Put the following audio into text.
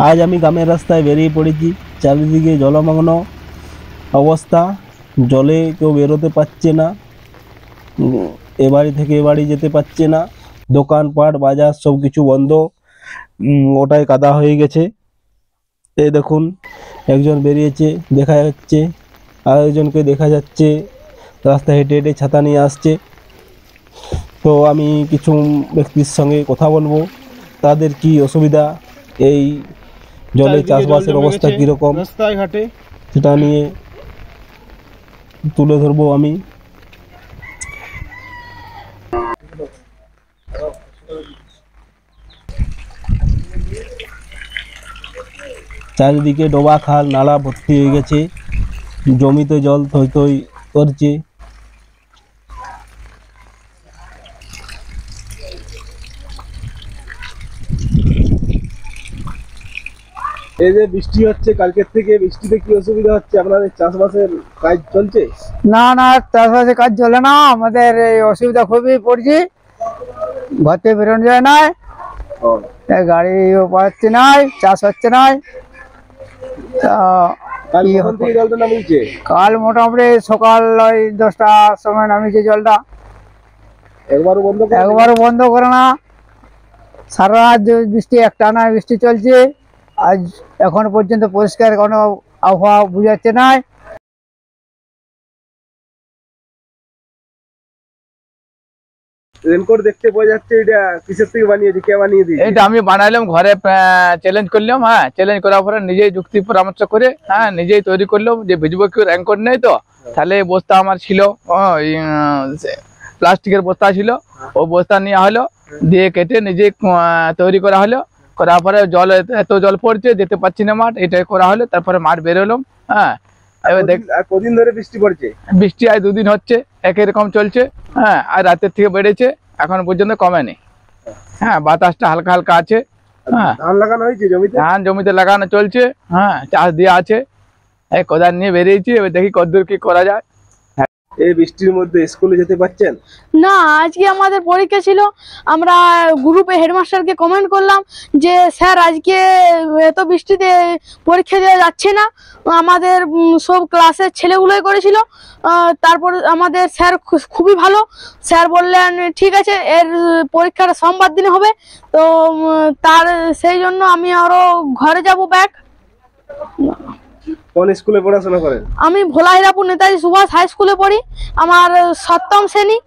আজ আমি গ্রামের রাস্তায় বেরিয়ে পড়েছি। চারিদিকে জলমগ্ন অবস্থা, জলে কেউ বেরোতে পারছে না, এ বাড়ি থেকে এ বাড়ি যেতে পারছে না। দোকানপাট বাজার সব কিছু বন্ধ, ওটাই কাদা হয়ে গেছে। এই দেখুন, একজন বেরিয়েছে দেখা যাচ্ছে, আর একজনকে দেখা যাচ্ছে রাস্তা হেঁটে হেঁটে ছাতা নিয়ে আসছে। তো আমি কিছু ব্যক্তির সঙ্গে কথা বলবো, তাদের কি অসুবিধা, এই জলে চাষবাসের অবস্থা কীরকম রাস্তায় ঘাটে সেটা নিয়ে তুলে ধরবো আমি। চারিদিকে ডোবা খাল নালা ভর্তি হয়ে গেছে, জমিতে জল থই থই করছে। এই যে বৃষ্টি হচ্ছে কালকের থেকে, বৃষ্টিতে কি অসুবিধা হচ্ছে? আপনাদের চাষবাসের কাজ চলছে? না না, চাষবাসের কাজ চলে না, আমাদের এই অসুবিধা খুবই পড়ছি, ঘর থেকে বেরোনো যায় না, গাড়িও পাচ্ছে না, চাষ হচ্ছে না। কাল মোটামুটি সকাল ওই 10টার সময় নামিয়েছে জলটা, একবারও বন্ধ করে না। সারা রাত বৃষ্টি, একটানা বৃষ্টি চলছে। আজ এখন পর্যন্ত পরিষ্কার কোনো আবহাওয়া বুঝাচ্ছে না। রেনকোট দেখতে পাওয়া যাচ্ছে, এটা কিসের থেকে বানিয়েছে, কে বানিয়ে দিয়েছে? এটা আমি বানাইলাম, ঘরে চ্যালেঞ্জ করলাম। হ্যাঁ, চ্যালেঞ্জ করার পরে নিজেই যুক্তি পরামর্শ করে নিজেই তৈরি করলাম যে ভিজবো, কেউ রেনকোট নেই তো। তাহলে বস্তা আমার ছিল, প্লাস্টিকের বস্তা ছিল, ওই বস্তা নেওয়া হলো, দিয়ে কেটে নিজে তৈরি করা হলো। করার পরে জল, এত জল পড়ছে যেতে পারছি না মাঠ, এটাই করা হলো। তারপরে মাঠ বেরোলাম। হ্যাঁ, এবার দেখ, কদিন ধরে বৃষ্টি পড়ছে? বৃষ্টি আজ 2 দিন হচ্ছে, একই রকম চলছে। হ্যাঁ, আর রাতের থেকে বেড়েছে, এখন পর্যন্ত কমেনি। হ্যাঁ, বাতাসটা হালকা হালকা আছে। হ্যাঁ, ধান লাগানো হয়েছে জমিতে? ধান জমিতে লাগানো চলছে। হ্যাঁ, চাষ দিয়ে আছে। এই কোদাল নিয়ে বেরিয়েছি, এবার দেখি কতদূর কি করা যায়। এই বৃষ্টির মধ্যে স্কুলে যেতে পারছেন না? আজকে আমাদের পরীক্ষা ছিল, আমরা গ্রুপে হেডমাস্টারকে কমেন্ট করলাম যে স্যার আজকে এত বৃষ্টিতে পরীক্ষা দেওয়া যাচ্ছে না। আমাদের সব ক্লাসের ছেলেগুলোই করেছিল। তারপর আমাদের স্যার খুবই ভালো, স্যার বললেন ঠিক আছে, এর পরীক্ষাটা সোমবার দিনে হবে। তো তার সেই জন্য আমি আরো ঘরে যাব ব্যাক। কোন স্কুলে পড়াশোনা করেন? আমি ভোলা হিরাপুর নেতাজি সুভাষ হাই স্কুলে পড়ি, আমার 7ম শ্রেণী।